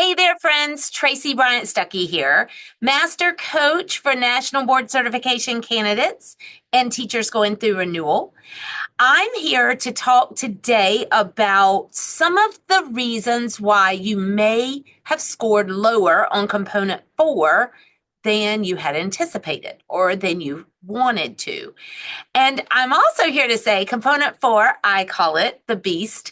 Hey there, friends. Tracey Bryant Stuckey here, Master Coach for National Board Certification candidates and teachers going through renewal. I'm here to talk today about some of the reasons why you may have scored lower on Component 4 than you had anticipated or than you wanted to. And I'm also here to say Component 4, I call it the beast,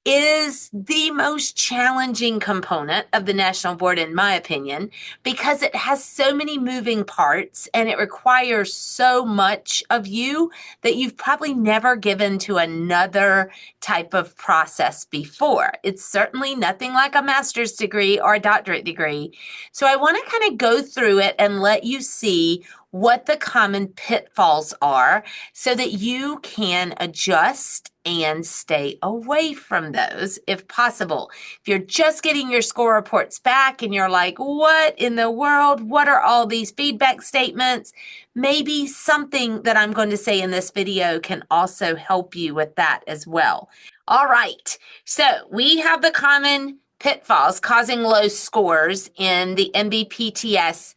is the most challenging component of the National Board, in my opinion, because it has so many moving parts and it requires so much of you that you've probably never given to another type of process before. It's certainly nothing like a master's degree or a doctorate degree. So I want to kind of go through it and let you see what the common pitfalls are so that you can adjust and stay away from those if possible. If you're just getting your score reports back and you're like, what in the world? What are all these feedback statements? Maybe something that I'm going to say in this video can also help you with that as well. All right, so we have the common pitfalls causing low scores in the NBPTS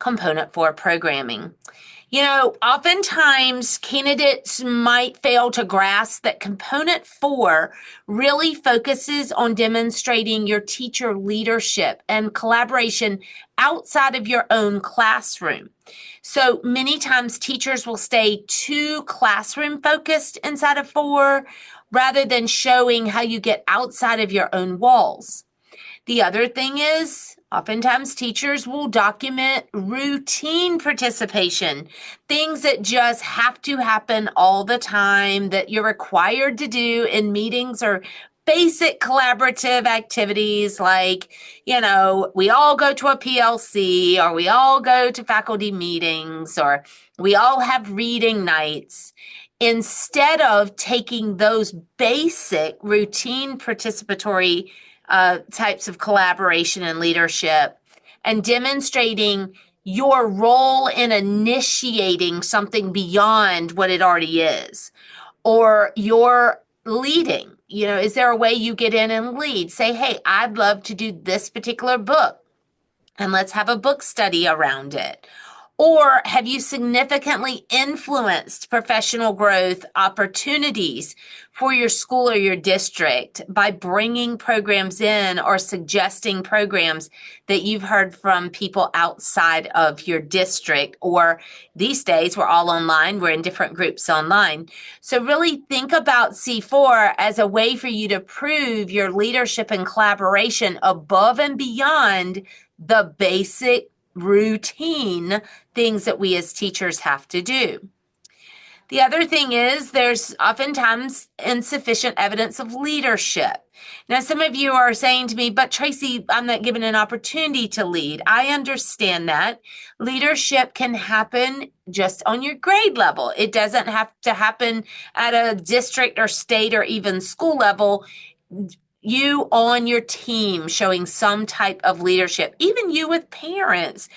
Component 4 programming. You know, oftentimes candidates might fail to grasp that Component 4 really focuses on demonstrating your teacher leadership and collaboration outside of your own classroom. So many times teachers will stay too classroom focused inside of 4 rather than showing how you get outside of your own walls. The other thing is, oftentimes teachers will document routine participation, things that just have to happen all the time that you're required to do in meetings or basic collaborative activities like, you know, we all go to a PLC or we all go to faculty meetings or we all have reading nights. Instead of taking those basic routine participatory types of collaboration and leadership and demonstrating your role in initiating something beyond what it already is, or your leading. You know, is there a way you get in and lead? Say, hey, I'd love to do this particular book and let's have a book study around it. Or have you significantly influenced professional growth opportunities for your school or your district by bringing programs in or suggesting programs that you've heard from people outside of your district? Or these days, we're all online, we're in different groups online. So really think about C4 as a way for you to prove your leadership and collaboration above and beyond the basic routine things that we as teachers have to do. The other thing is there's oftentimes insufficient evidence of leadership. Now, some of you are saying to me, but Tracey, I'm not given an opportunity to lead. I understand that. Leadership can happen just on your grade level. It doesn't have to happen at a district or state or even school level. You on your team showing some type of leadership, even you with parents,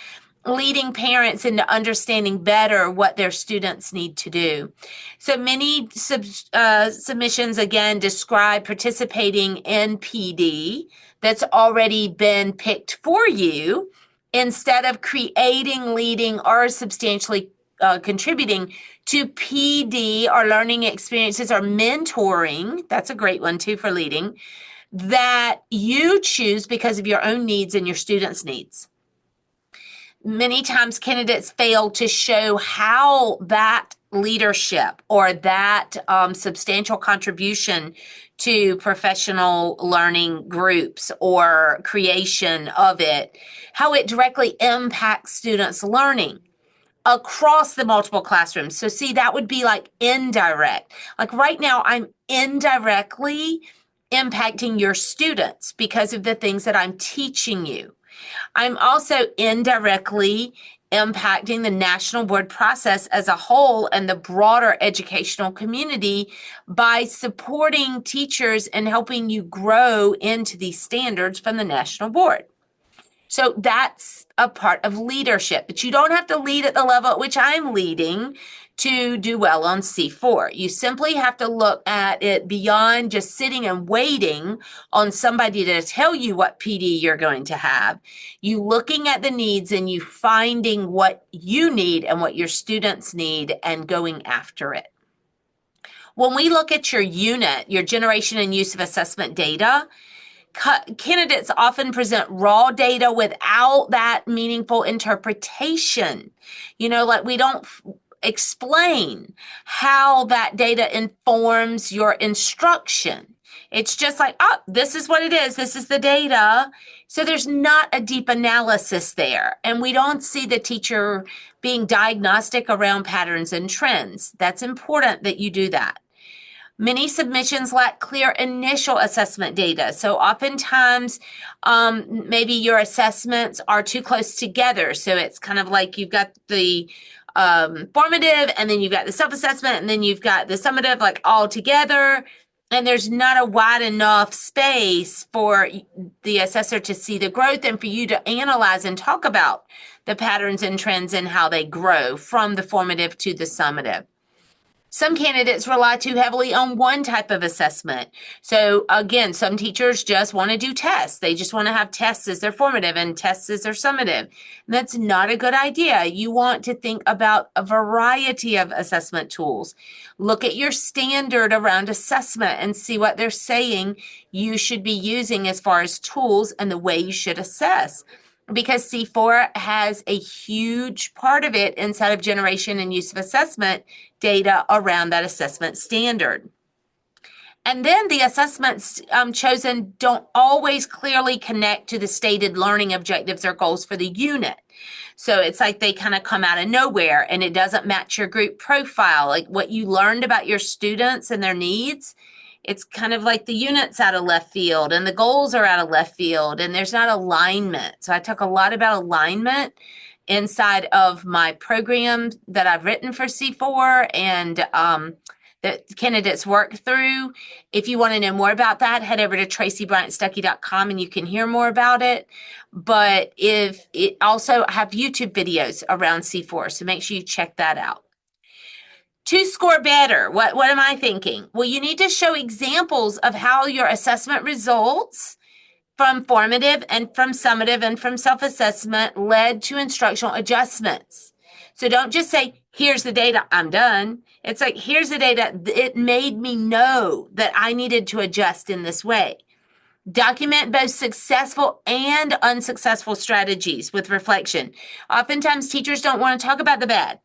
leading parents into understanding better what their students need to do. So many submissions, again, describe participating in PD that's already been picked for you instead of creating, leading, or substantially contributing to PD or learning experiences or mentoring. That's a great one too for leading, that you choose because of your own needs and your students' needs. Many times candidates fail to show how that leadership or that substantial contribution to professional learning groups or creation of it, how it directly impacts students' learning across the multiple classrooms. So see, that would be like indirect. Like right now, I'm indirectly impacting your students because of the things that I'm teaching you. I'm also indirectly impacting the national board process as a whole and the broader educational community by supporting teachers and helping you grow into these standards from the national board. So that's a part of leadership, but you don't have to lead at the level at which I'm leading to do well on C4. You simply have to look at it beyond just sitting and waiting on somebody to tell you what PD you're going to have. You looking at the needs and you finding what you need and what your students need and going after it. When we look at your unit, your generation and use of assessment data, candidates often present raw data without that meaningful interpretation. Like we don't explain how that data informs your instruction. It's just like, oh, this is what it is. This is the data. So there's not a deep analysis there. And we don't see the teacher being diagnostic around patterns and trends. That's important that you do that. Many submissions lack clear initial assessment data. So oftentimes, maybe your assessments are too close together. So it's kind of like you've got the formative, and then you've got the self-assessment, and then you've got the summative, like all together. And there's not a wide enough space for the assessor to see the growth and for you to analyze and talk about the patterns and trends and how they grow from the formative to the summative. Some candidates rely too heavily on one type of assessment. So again, some teachers just want to do tests. They just want to have tests as their formative and tests as their summative. And that's not a good idea. You want to think about a variety of assessment tools. Look at your standard around assessment and see what they're saying you should be using as far as tools and the way you should assess. Because C4 has a huge part of it inside of generation and use of assessment data around that assessment standard. And then the assessments chosen don't always clearly connect to the stated learning objectives or goals for the unit. So it's like they kind of come out of nowhere and it doesn't match your group profile, like what you learned about your students and their needs. It's kind of like the unit's out of left field and the goals are out of left field and there's not alignment. So I talk a lot about alignment inside of my program that I've written for C4 and that candidates work through. If you want to know more about that, head over to traceybryantstuckey.com and you can hear more about it. But if it also have YouTube videos around C4, so make sure you check that out. To score better, what am I thinking? Well, you need to show examples of how your assessment results from formative and from summative and from self-assessment led to instructional adjustments. So don't just say, here's the data, I'm done. It's like, here's the data, it made me know that I needed to adjust in this way. Document both successful and unsuccessful strategies with reflection. Oftentimes, teachers don't want to talk about the bad.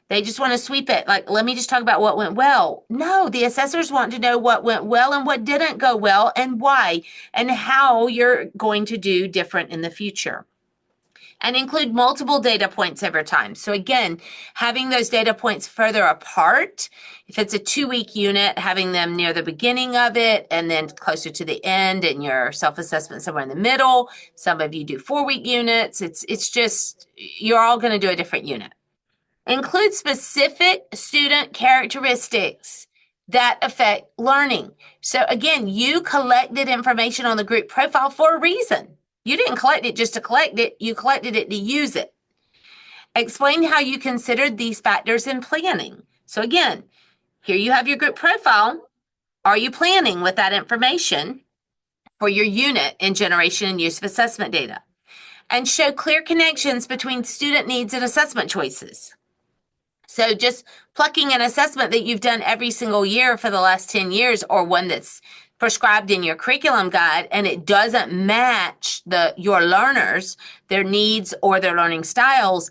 They just want to sweep it. Like, let me just talk about what went well. No, the assessors want to know what went well and what didn't go well and why and how you're going to do different in the future. And include multiple data points over time. So again, having those data points further apart, if it's a 2-week unit, having them near the beginning of it and then closer to the end and your self-assessment somewhere in the middle. Some of you do 4-week units. It's just, you're all going to do a different unit. Include specific student characteristics that affect learning. So again, you collected information on the group profile for a reason. You didn't collect it just to collect it. You collected it to use it. Explain how you considered these factors in planning. So again, here you have your group profile. Are you planning with that information for your unit in generation and use of assessment data? And show clear connections between student needs and assessment choices. So just plucking an assessment that you've done every single year for the last 10 years or one that's prescribed in your curriculum guide and it doesn't match your learners, their needs or their learning styles,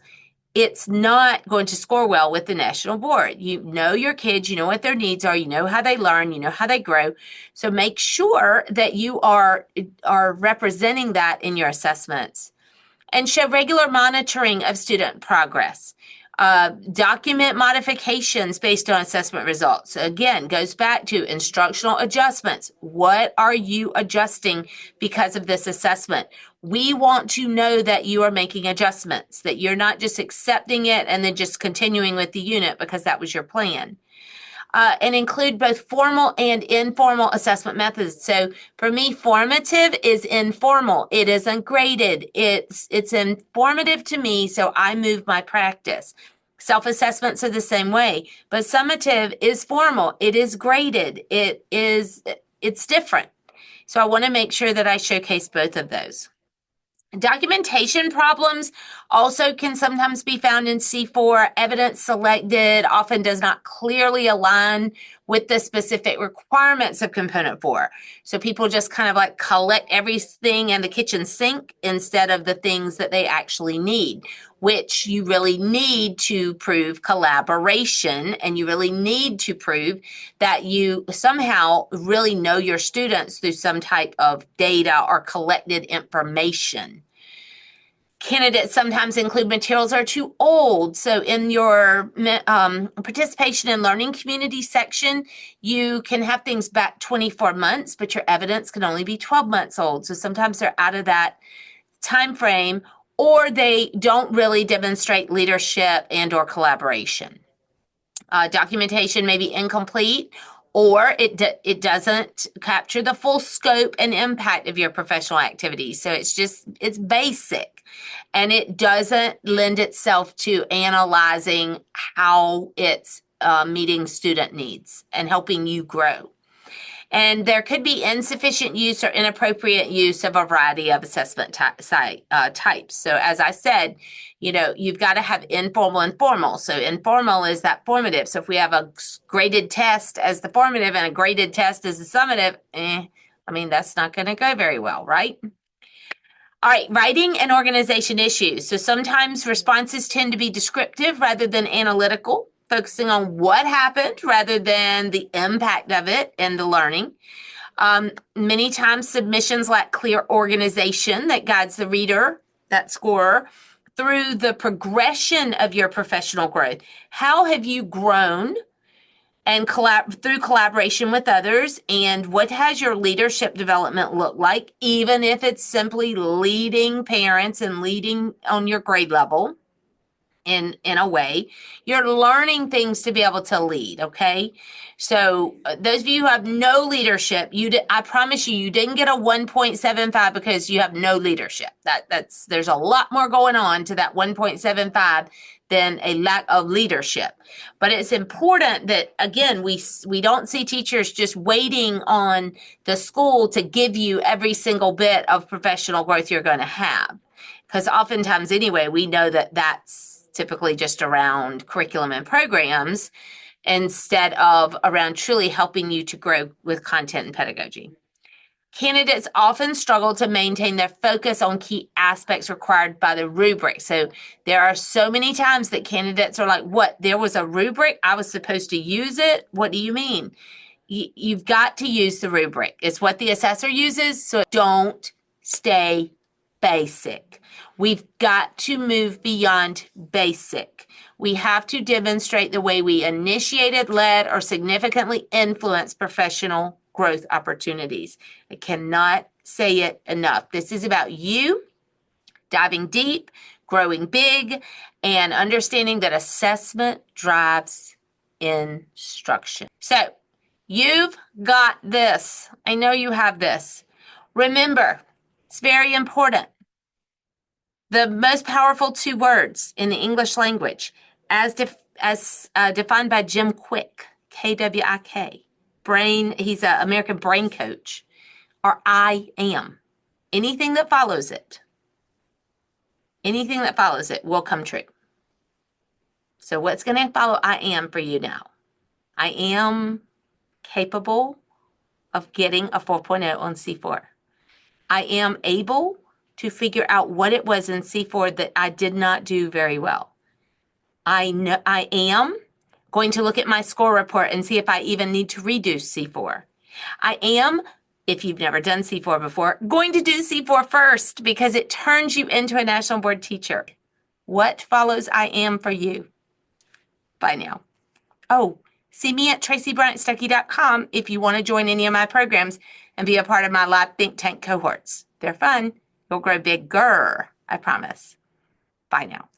it's not going to score well with the national board. You know your kids, you know what their needs are, you know how they learn, you know how they grow. So make sure that you are representing that in your assessments. And show regular monitoring of student progress. Document modifications based on assessment results. Again, goes back to instructional adjustments. What are you adjusting because of this assessment? We want to know that you are making adjustments, that you're not just accepting it and then just continuing with the unit because that was your plan. and include both formal and informal assessment methods. So for me, formative is informal. It isn't graded. It's informative to me, so I move my practice. Self-assessments are the same way, but summative is formal. It is graded. It's different. So I want to make sure that I showcase both of those. Documentation problems also can sometimes be found in C4. Evidence selected often does not clearly align with the specific requirements of component 4. So people just kind of like collect everything in the kitchen sink instead of the things that they actually need, which you really need to prove collaboration, and you really need to prove that you somehow really know your students through some type of data or collected information. Candidates sometimes include materials are too old. So in your participation in learning community section, you can have things back 24 months, but your evidence can only be 12 months old. So sometimes they're out of that time frame, or they don't really demonstrate leadership and or collaboration. Documentation may be incomplete, or it doesn't capture the full scope and impact of your professional activities. So it's basic, and it doesn't lend itself to analyzing how it's meeting student needs and helping you grow. And there could be insufficient use or inappropriate use of a variety of assessment types. So as I said, you've got to have informal and formal. So informal is that formative. So if we have a graded test as the formative and a graded test as the summative, that's not going to go very well, right? All right, writing and organization issues. So sometimes responses tend to be descriptive rather than analytical, focusing on what happened rather than the impact of it in the learning. Many times submissions lack clear organization that guides the reader, that scorer, through the progression of your professional growth. How have you grown and through collaboration with others, and what has your leadership development look like, even if it's simply leading parents and leading on your grade level? In a way, you're learning things to be able to lead. Okay. So those of you who have no leadership, I promise you didn't get a 1.75 because you have no leadership. There's a lot more going on to that 1.75 than a lack of leadership. But it's important that, again, we don't see teachers just waiting on the school to give you every single bit of professional growth you're going to have. Because oftentimes anyway, we know that that's typically just around curriculum and programs instead of around truly helping you to grow with content and pedagogy. Candidates often struggle to maintain their focus on key aspects required by the rubric. So there are so many times that candidates are like, what, there was a rubric? I was supposed to use it? What do you mean? You've got to use the rubric. It's what the assessor uses, so don't stay basic. We've got to move beyond basic. We have to demonstrate the way we initiated, led, or significantly influenced professional growth opportunities. I cannot say it enough. This is about you diving deep, growing big, and understanding that assessment drives instruction. So you've got this. I know you have this. Remember, it's very important. The most powerful two words in the English language, as defined by Jim Quick, Kwik, he's an American brain coach, are I am. Anything that follows it will come true. So what's going to follow I am for you now? I am capable of getting a 4.0 on C4. I am able to figure out what it was in C4 that I did not do very well. I am going to look at my score report and see if I even need to redo C4. I am, if you've never done C4 before, going to do C4 first because it turns you into a national board teacher. What follows I am for you? Bye now. Oh, see me at TraceyBryantStuckey.com if you want to join any of my programs and be a part of my live think tank cohorts. They're fun. You'll grow bigger, I promise. Bye now.